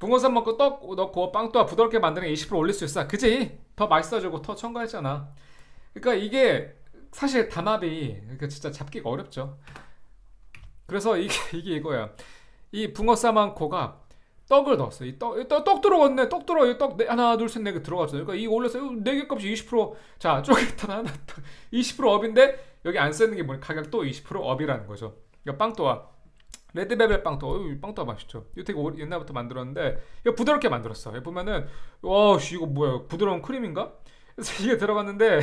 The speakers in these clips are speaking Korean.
붕어쌈 먹고 떡 넣고 빵 또한 부드럽게 만드는 게 20% 올릴 수 있어. 그지? 더 맛있어지고 더 첨가했잖아. 그러니까 이게 사실 담합이 그러니까 진짜 잡기가 어렵죠. 그래서 이게 이게 이거야. 이 붕어쌈한코가 떡을 넣었어. 떡 들어갔네. 떡 들어. 하나, 둘, 셋, 네 개 들어갔어. 그러니까 이거 올려서 네개 값이 20%. 자, 쪼개다 하나 20% 업인데 여기 안 쓰는 게 뭐냐? 가격도 20% 업이라는 거죠. 그러니까 빵또아 레드벨벳 빵또 빵또 맛있죠. 이거 되게 옛날부터 만들었는데 이거 부드럽게 만들었어. 여기 보면은 와 씨, 이거 뭐야? 부드러운 크림인가? 그래서 이게 들어갔는데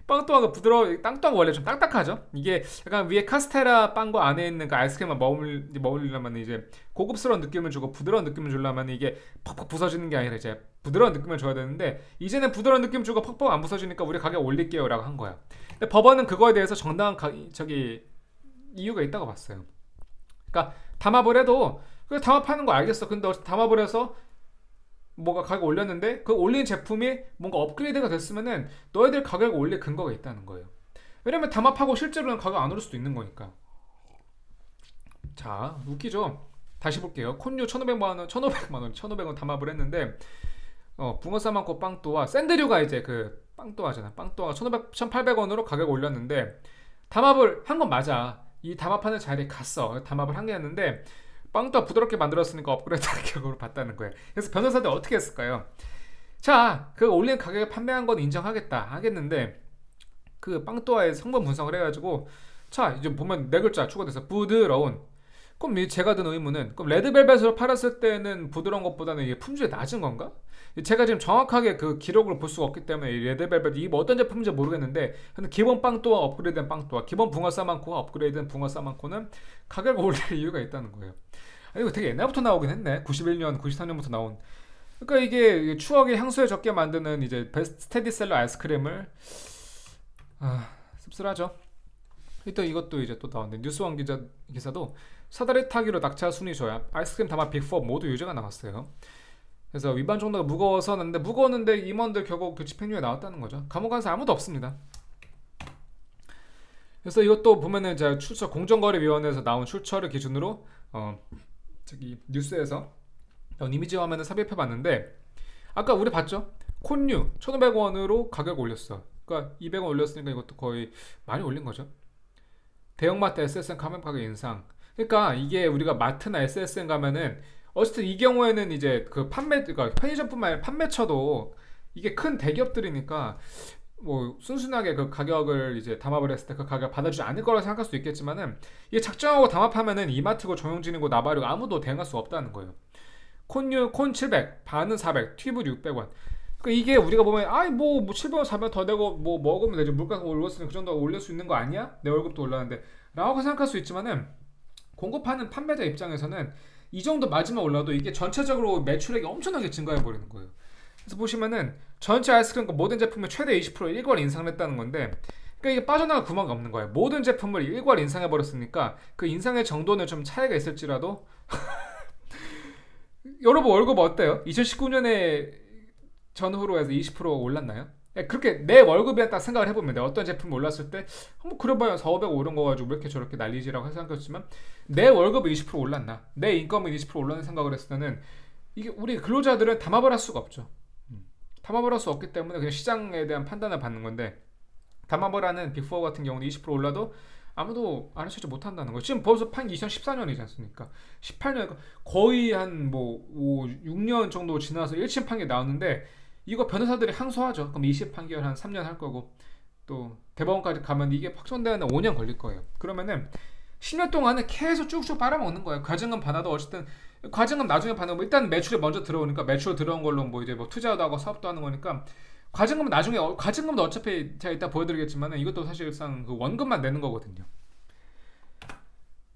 빵또아가 부드러워. 땅또아가 원래 좀 딱딱하죠. 이게 약간 위에 카스테라 빵과 안에 있는 그 아이스크림만 머물리려면 이제 고급스러운 느낌을 주고 부드러운 느낌을 주려면 이게 퍽퍽 부서지는 게 아니라 이제 부드러운 느낌을 줘야 되는데 이제는 부드러운 느낌 주고 퍽퍽 안 부서지니까 우리 가격 올릴게요라고 한 거야. 근데 법원은 그거에 대해서 정당한 이유가 있다고 봤어요. 그러니까 담합을 해도 그 담합하는 거 알겠어. 근데 담합을 해서 뭐가 가격 올렸는데 그 올린 제품이 뭔가 업그레이드가 됐으면은 너희들 가격을 올릴 근거가 있다는 거예요. 왜냐면 담합하고 실제로는 가격 안 오를 수도 있는 거니까. 자, 웃기죠? 다시 볼게요. 콘유 1,500만 원, 1,500만 원, 1,500원 담합을 했는데 붕어 싸만코 빵또와 샌드류가 이제 그 빵또하잖아. 빵또가 1,500, 1,800원으로 가격 올렸는데 담합을 한 건 맞아. 이 담합하는 자리에 갔어. 담합을 한 게 였는데 빵도 부드럽게 만들었으니까 업그레이드 가격으로 봤다는 거예요. 그래서 변호사들 어떻게 했을까요? 자, 그 올린 가격에 판매한 건 인정하겠다 하겠는데 그 빵또아의 성분 분석을 해가지고 자 이제 보면 네 글자 추가돼서 부드러운. 그럼 제가 든 의문은 그럼 레드벨벳으로 팔았을 때는 부드러운 것보다는 이게 품질이 낮은 건가? 제가 지금 정확하게 그 기록을 볼 수가 없기 때문에 이 레드벨벳 이 어떤 제품인지 모르겠는데 근데 기본 빵또아 업그레이드된 빵또아 기본 붕어 싸만코와 업그레이드된 붕어 싸만코는 가격을 올릴 이유가 있다는 거예요. 이거 되게 옛날부터 나오긴 했네. 91년, 93년부터 나온. 그러니까 이게 추억의 향수에 적게 만드는 이제 베스트 스테디셀러 아이스크림을 씁쓸하죠. 일단 이것도 이제 또 나왔는데 뉴스원 기사도 사다리 타기로 낙차 순위 조약 아이스크림 담합 빅4 모두 유죄가 나왔어요. 그래서 위반 정도가 무거워서는데 무거웠는데 임원들 결국 그 집행유예 나왔다는 거죠. 감옥 간 사람 아무도 없습니다. 그래서 이것도 보면은 제가 출처 공정거래위원회에서 나온 출처를 기준으로 저기 뉴스에서 이미지 화면을 삽입해봤는데 아까 우리 봤죠? 콘유 1,500원으로 가격 올렸어. 그러니까 200원 올렸으니까 이것도 거의 많이 올린 거죠. 대형마트 SSN 가면 가격 인상. 그러니까 이게 우리가 마트나 SSN 가면은 어쨌든 이 경우에는 이제 그 그러니까 편의점뿐만 아니라 판매처도 이게 큰 대기업들이니까 뭐 순순하게 그 가격을 이제 담합을 했을 때 그 가격 받아주지 않을 거라 생각할 수도 있겠지만은 이게 작정하고 담합하면은 이마트고 정용진이고 나바르고 아무도 대응할 수 없다는 거예요. 콘 700, 반은 400, 튜브 600원. 그러니까 이게 우리가 보면 아이 뭐 700원 사면 더 내고 뭐 먹으면 되지 물가가 올랐으니 그 정도 올릴 수 있는 거 아니야? 내 월급도 올랐는데 라고 생각할 수 있지만은 공급하는 판매자 입장에서는 이 정도 마진만 올라도 이게 전체적으로 매출액이 엄청나게 증가해 버리는 거예요. 그래서 보시면은 전체 아이스크림 모든 제품의 최대 20% 일괄 인상을 했다는 건데 그러니까 이게 빠져나갈 구멍이 없는 거예요. 모든 제품을 일괄 인상해 버렸으니까 그 인상의 정도는 좀 차이가 있을지라도 여러분 월급 어때요? 2019년에 전후로 해서 20% 올랐나요? 그렇게 내 월급에 딱 생각을 해보면 돼. 어떤 제품이 올랐을 때 뭐 그래봐야 4, 500 오른 거 가지고 왜 이렇게 저렇게 난리지라고 생각했지만 내 월급이 20% 올랐나? 내 인건비 20% 올랐는 생각을 했을 때는 이게 우리 근로자들은 담합을 할 수가 없죠. 담합을 할 수 없기 때문에 그냥 시장에 대한 판단을 받는 건데 담합을 하는 빅4 같은 경우는 20% 올라도 아무도 알아채지 못한다는 거예요. 지금 벌써 판 2014년이지 않습니까? 18년 거의 한 뭐 6년 정도 지나서 1심 판결이 나왔는데 이거 변호사들이 항소하죠. 그럼 2심 판결 한 3년 할 거고 또 대법원까지 가면 이게 확정되는 5년 걸릴 거예요. 그러면은 10년 동안은 계속 쭉쭉 빨아먹는 거예요. 과징금 받아도 어쨌든 과징금 나중에 받는 거 일단 매출이 먼저 들어오니까 매출 들어온 걸로 뭐 이제 뭐 투자도 하고 사업도 하는 거니까 과징금은 나중에 과징금도 어차피 제가 이따 보여드리겠지만 이것도 사실상 그 원금만 내는 거거든요.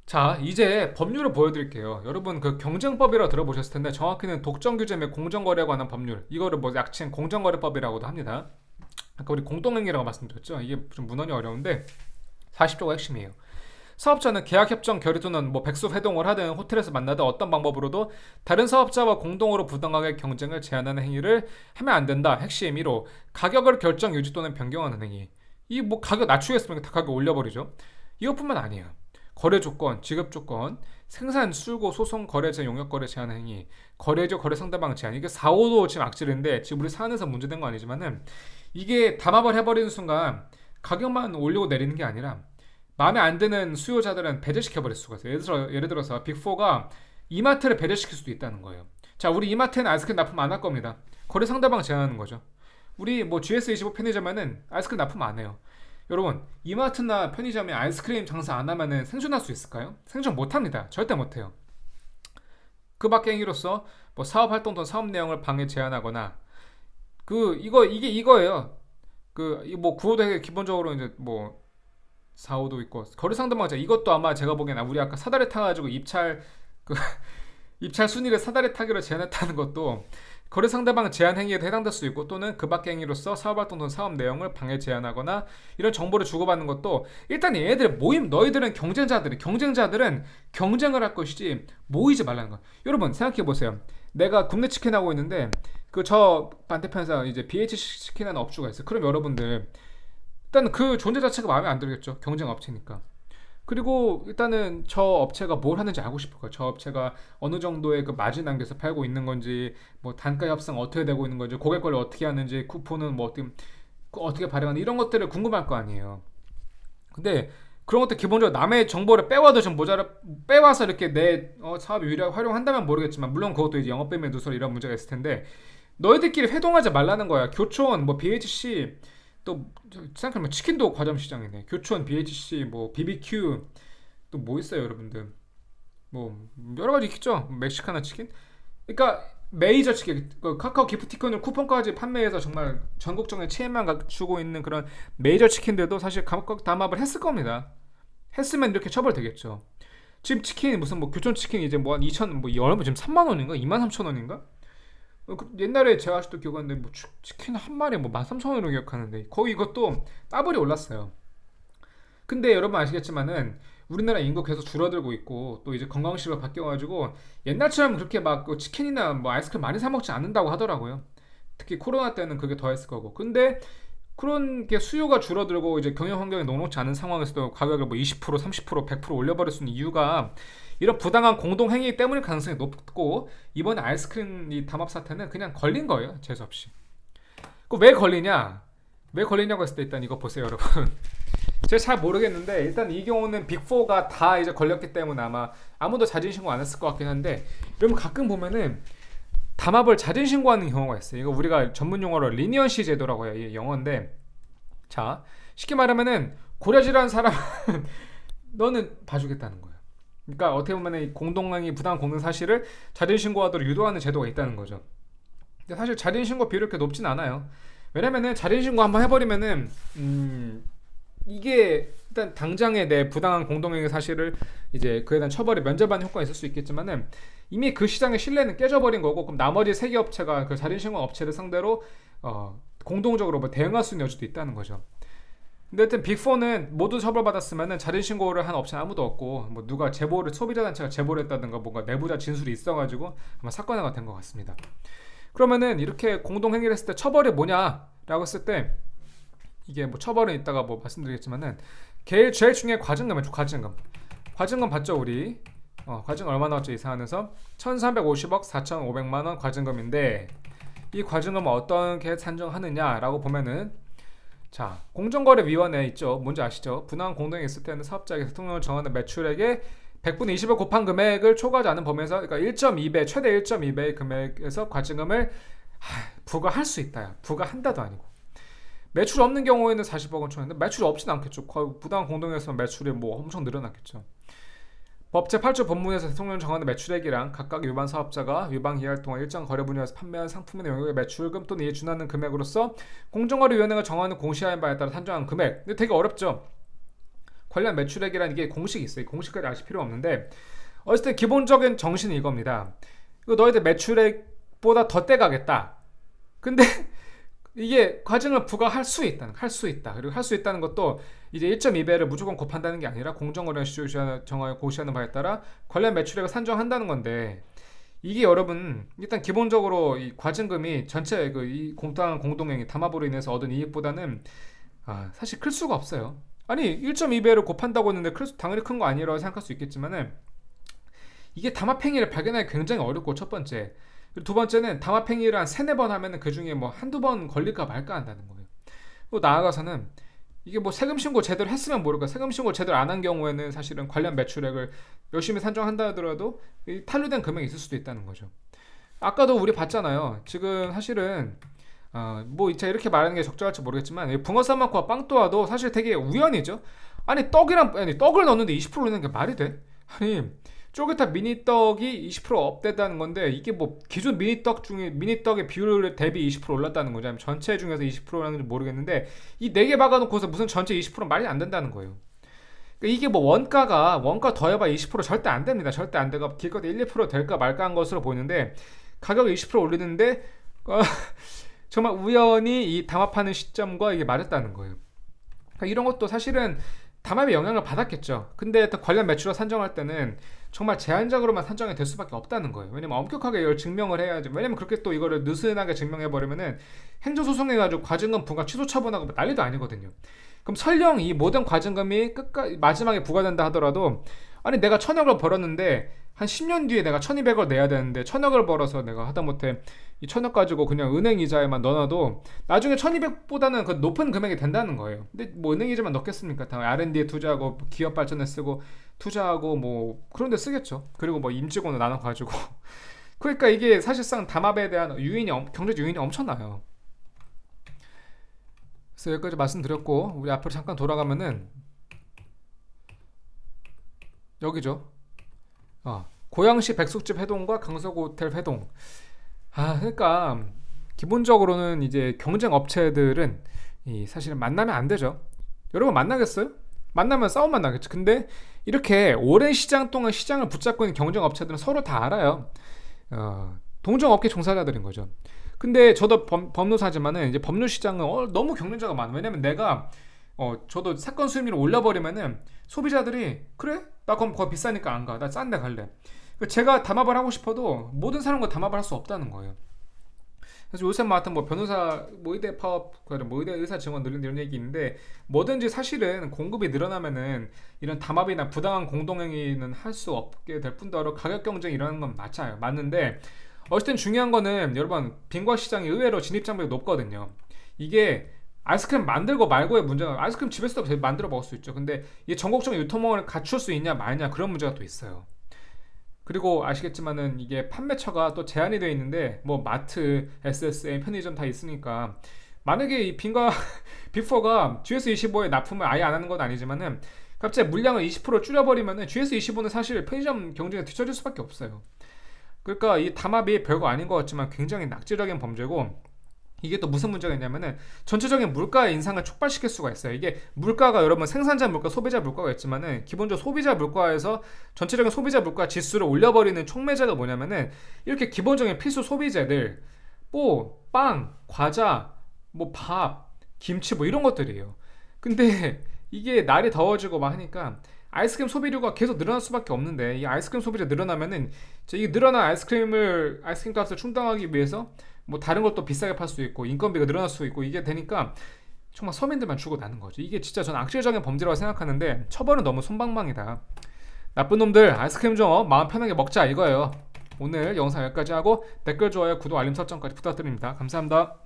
자 이제 법률을 보여드릴게요. 여러분 그 경쟁법이라고 들어보셨을 텐데 정확히는 독점규제 및 공정거래에 관한 법률 이거를 뭐 약칭 공정거래법이라고도 합니다. 아까 우리 공동행위라고 말씀드렸죠. 이게 좀 문헌이 어려운데 40조가 핵심이에요. 사업자는 계약협정 결의 또는 뭐 백수 회동을 하든 호텔에서 만나든 어떤 방법으로도 다른 사업자와 공동으로 부당하게 경쟁을 제한하는 행위를 하면 안 된다. 핵심 1호 가격을 결정 유지 또는 변경하는 행위. 이 뭐 가격 낮추겠으면 다 가격 올려버리죠. 이것뿐만 아니에요. 거래 조건, 지급 조건, 생산, 수고, 소송, 거래제, 용역 거래 제한 행위, 거래죠, 거래 상대방 제한. 이게 4, 5도 지금 악질인데 지금 우리 사안에서 문제된 거 아니지만은 이게 담합을 해버리는 순간 가격만 올리고 내리는 게 아니라 마음에 안 드는 수요자들은 배제시켜 버릴 수가 있어요. 예를 들어서 빅4가 이마트를 배제시킬 수도 있다는 거예요. 자, 우리 이마트에는 아이스크림 납품 안 할 겁니다. 거래 상대방 제한하는 거죠. 우리 뭐 GS25 편의점에는 아이스크림 납품 안 해요. 여러분, 이마트나 편의점에 아이스크림 장사 안 하면은 생존할 수 있을까요? 생존 못 합니다. 절대 못 해요. 그 밖의 행위로서 뭐 사업 활동 또는 사업 내용을 방해 제한하거나 이게 이거예요. 뭐 구호도 기본적으로 이제 뭐 4호도 있고 거래 상대방자 이것도 아마 제가 보기엔 우리 아까 사다리 타가지고 입찰 그 입찰 순위를 사다리 타기로 제한했다는 것도 거래 상대방 제한 행위에도 해당될 수 있고 또는 그 밖의 행위로서 사업 활동 또는 사업 내용을 방해 제한하거나 이런 정보를 주고받는 것도 일단 얘네들 너희들은 경쟁자들은 경쟁을 할 것이지 모이지 말라는 거야. 여러분 생각해 보세요. 내가 굽네 치킨 하고 있는데 저 반대편에서 이제 BH 치킨하는 업주가 있어요. 그럼 여러분들 일단 그 존재 자체가 마음에 안 들겠죠. 경쟁 업체니까. 그리고 일단은 저 업체가 뭘 하는지 알고 싶을 거예요. 저 업체가 어느 정도의 그 마진 단계에서 팔고 있는 건지, 뭐 단가 협상 어떻게 되고 있는 건지, 고객 관리 어떻게 하는지, 쿠폰은 뭐 어떻게 발행하는 이런 것들을 궁금할 거 아니에요. 근데 그런 것들 기본적으로 남의 정보를 빼와도 좀 빼와서 이렇게 내 사업에 유리하게 활용한다면 모르겠지만 물론 그것도 이제 영업비밀 누설 이런 문제가 있을 텐데 너희들끼리 회동하지 말라는 거야. 교촌, 뭐 BHC 또 생각해보면 치킨도 과점 시장이네. 교촌, BHC, 뭐 BBQ 또 뭐 있어요, 여러분들? 뭐 여러 가지 있겠죠. 멕시카나 치킨. 그러니까 메이저 치킨, 카카오 기프티콘을 쿠폰까지 판매해서 정말 전국적인 체인만 갖추고 있는 그런 메이저 치킨들도 사실 감각 담합을 했을 겁니다. 했으면 이렇게 처벌되겠죠. 지금 치킨 무슨 뭐 교촌 치킨 이제 뭐 한 2천 뭐 얼마 지금 3만 원인가 2만 3천 원인가? 옛날에 제가 아직도 기억하는데 뭐 치킨 한 마리에 뭐 13,000원으로 기억하는데 거의 이것도 따블이 올랐어요. 근데 여러분 아시겠지만은 우리나라 인구 계속 줄어들고 있고 또 이제 건강식으로 바뀌어가지고 옛날처럼 그렇게 막 치킨이나 뭐 아이스크림 많이 사 먹지 않는다고 하더라고요. 특히 코로나 때는 그게 더했을 거고. 근데 그런 게 수요가 줄어들고 이제 경영 환경이 녹록지 않은 상황에서도 가격을 뭐 20%, 30%, 100% 올려버릴 수 있는 이유가 이런 부당한 공동 행위 때문일 가능성이 높고 이번 아이스크림 이 담합 사태는 그냥 걸린 거예요. 재수 없이. 왜 걸리냐? 왜 걸리냐고 했을 때 일단 이거 보세요, 여러분. 제가 잘 모르겠는데 일단 이 경우는 빅4가 다 이제 걸렸기 때문에 아마 아무도 자진 신고 안 했을 것 같긴 한데 여러분 가끔 보면은 담합을 자진 신고하는 경우가 있어요. 이거 우리가 전문 용어로 리니언시 제도라고 해요. 이게 영어인데 자 쉽게 말하면은 고려질환 사람 너는 봐주겠다는 거예요. 그러니까 어떻게 보면 공동행위 부당한 공동 사실을 자진 신고하도록 유도하는 제도가 있다는 거죠. 근데 사실 자진 신고 비율이 그렇게 높진 않아요. 왜냐면은 자진 신고 한번 해버리면은 이게 일단 당장에 내 부당한 공동행위 사실을 이제 그에 대한 처벌이 면제받는 효과가 있을 수 있겠지만은 이미 그 시장의 신뢰는 깨져버린 거고 그럼 나머지 세개 업체가 그 자진 신고 업체를 상대로 공동적으로 뭐 대응할 수 있는 여지도 있다는 거죠. 근데 하여튼 빅4는 모두 처벌받았으면은 자진 신고를 한 업체는 아무도 없고 뭐 누가 소비자 단체가 제보를 했다든가 뭔가 내부자 진술이 있어가지고 아마 사건화가 된 것 같습니다. 그러면은 이렇게 공동행위를 했을 때 처벌이 뭐냐라고 했을 때 이게 뭐 처벌은 이따가 뭐 말씀드리겠지만은 제일 중요한 과징금이죠. 과징금 봤죠 우리. 과징금 얼마 나왔죠 이 사안에서 1350억 4500만원 과징금인데 이 과징금은 어떻게 산정하느냐라고 보면은 자 공정거래위원회 있죠. 뭔지 아시죠? 분할 공동이 있을 때는 사업자에게 대통령을 정하는 매출액의 100분의 20을 곱한 금액을 초과하지 않은 범위에서 그러니까 1.2배 최대 1.2배의 금액에서 과징금을 부과할 수 있다. 부과한다도 아니고 매출 없는 경우에는 40억 원 초인데 매출이 없진 않겠죠. 부당한 공동에서 매출이 뭐 엄청 늘어났겠죠. 법 제8조 본문에서 대통령 정하는 매출액이랑 각각 위반 사업자가 위반 기할 동안 일정 거래 분야에서 판매한 상품의 영역의 매출금 또는 이에 준하는 금액으로서 공정거래위원회가 정하는 공시하는 바에 따라 산정한 금액. 근데 되게 어렵죠. 관련 매출액이란 이게 공식이 있어요. 공식까지 아실 필요 없는데 어쨌든 기본적인 정신은 이겁니다. 이거 너희들 매출액보다 더 떼가겠다. 근데 이게 과징을 부과할 수 있다. 그리고 할 수 있다는 것도 이제 1.2배를 무조건 곱한다는 게 아니라 공정거래위원회가 정하여 고시하는 바에 따라 관련 매출액을 산정한다는 건데 이게 여러분 일단 기본적으로 이 과징금이 전체 이 부당한 공동행위 담합으로 인해서 얻은 이익보다는 사실 클 수가 없어요. 아니 1.2배를 곱한다고 했는데 그래서 당연히 큰 거 아니라고 생각할 수 있겠지만은 이게 담합행위를 발견하기 굉장히 어렵고 첫 번째. 그리고 두 번째는 담합행위를 한 세네 번 하면은 그 중에 뭐 한두 번 걸릴까 말까 한다는 거예요. 또 나아가서는 이게 뭐 세금 신고 제대로 했으면 모를까 세금 신고 제대로 안 한 경우에는 사실은 관련 매출액을 열심히 산정한다 하더라도 탄류된 금액이 있을 수도 있다는 거죠. 아까도 우리 봤잖아요. 지금 사실은 뭐 이제 이렇게 말하는 게 적절할지 모르겠지만 붕어 쌈만코와 빵또와도 사실 되게 우연이죠. 아니 떡을 넣었는데 20% 넣는 게 말이 돼? 아니 쪼개탄 미니떡이 20% 업됐다는 건데 이게 뭐 기존 미니떡의 비율 대비 20% 올랐다는 거죠. 아니면 전체 중에서 20%라는지 모르겠는데 이 4개 박아놓고서 무슨 전체 20% 말이 안 된다는 거예요. 그러니까 이게 뭐 원가 더해봐 20% 절대 안 됩니다. 절대 안 되고 기껏 1, 2% 될까 말까 한 것으로 보이는데 가격을 20% 올리는데 정말 우연히 이 담합하는 시점과 이게 맞았다는 거예요. 그러니까 이런 것도 사실은 담합에 영향을 받았겠죠. 근데 또 관련 매출을 산정할 때는 정말 제한적으로만 산정이 될 수밖에 없다는 거예요. 왜냐면 엄격하게 이걸 증명을 해야지. 왜냐면 그렇게 또 이거를 느슨하게 증명해버리면은 행정소송해가지고 과징금 부과 취소 처분하고 난리도 아니거든요. 그럼 설령 이 모든 과징금이 마지막에 부과된다 하더라도 아니 내가 1,000억을 벌었는데 한 10년 뒤에 내가 1,200을 내야 되는데 1,000억을 벌어서 내가 하다못해 이 1,000억 가지고 그냥 은행 이자에만 넣어놔도 나중에 1,200보다는 그 높은 금액이 된다는 거예요. 근데 뭐 은행 이자만 넣겠습니까? 다 R&D에 투자하고 기업 발전에 쓰고 투자하고 뭐 그런 데 쓰겠죠. 그리고 뭐 임직원을 나눠 가지고 그러니까 이게 사실상 담합에 대한 경제적 유인이 엄청나요. 그래서 여기까지 말씀드렸고 우리 앞으로 잠깐 돌아가면은 여기죠. 고양시 백숙집 회동과 강서구 호텔 회동. 그러니까 기본적으로는 이제 경쟁 업체들은 사실은 만나면 안 되죠. 여러분 만나겠어요? 만나면 싸움만 나겠죠. 근데 이렇게 오랜 시장 동안 시장을 붙잡고 있는 경쟁 업체들은 서로 다 알아요. 동종업계 종사자들인 거죠. 근데 저도 법무사지만은 이제 법률 시장은 너무 경쟁자가 많아. 왜냐면 내가 저도 사건 수임료를 올려버리면은 소비자들이 그래? 나 그럼 거기 비싸니까 안 가. 나 싼 데 갈래. 제가 담합을 하고 싶어도 모든 사람과 담합을 할 수 없다는 거예요. 그래서 요새 맡은 뭐 변호사 모의대 파업, 모의대 의사 증원 늘린 이런 얘기 있는데 뭐든지 사실은 공급이 늘어나면은 이런 담합이나 부당한 공동행위는 할 수 없게 될 뿐더러 가격 경쟁 이라는 건 맞는데 어쨌든 중요한 거는 여러분 빈과 시장이 의외로 진입 장벽이 높거든요. 이게 아이스크림 만들고 말고의 문제가 아이스크림 집에서도 만들어 먹을 수 있죠. 근데 이 전국적인 유통망을 갖출 수 있냐 마냐 그런 문제가 또 있어요. 그리고 아시겠지만은 이게 판매처가 또 제한이 되어 있는데 뭐 마트, SSA, 편의점 다 있으니까 만약에 이 빈과 빅4가 GS25에 납품을 아예 안 하는 건 아니지만은 갑자기 물량을 20% 줄여버리면은 GS25는 사실 편의점 경쟁에 뒤처질 수밖에 없어요. 그러니까 이 담합이 별거 아닌 것 같지만 굉장히 낙지적인 범죄고 이게 또 무슨 문제가 있냐면은 전체적인 물가 인상을 촉발시킬 수가 있어요. 이게 물가가 여러분 생산자 물가, 소비자 물가가 있지만은 기본적으로 소비자 물가에서 전체적인 소비자 물가 지수를 올려버리는 촉매제가 뭐냐면은 이렇게 기본적인 필수 소비재들 뭐 빵, 과자, 뭐 밥, 김치 뭐 이런 것들이에요. 근데 이게 날이 더워지고 막 하니까 아이스크림 소비료가 계속 늘어날 수밖에 없는데 이 아이스크림 소비자 늘어나면은 이 늘어난 아이스크림 값을 충당하기 위해서 뭐 다른 것도 비싸게 팔 수 있고 인건비가 늘어날 수 있고 이게 되니까 정말 서민들만 죽어 나는 거죠. 이게 진짜 저는 악질적인 범죄라고 생각하는데 처벌은 너무 솜방망이다. 나쁜 놈들 아이스크림 좀 마음 편하게 먹자 이거예요. 오늘 영상 여기까지 하고 댓글, 좋아요, 구독, 알림 설정까지 부탁드립니다. 감사합니다.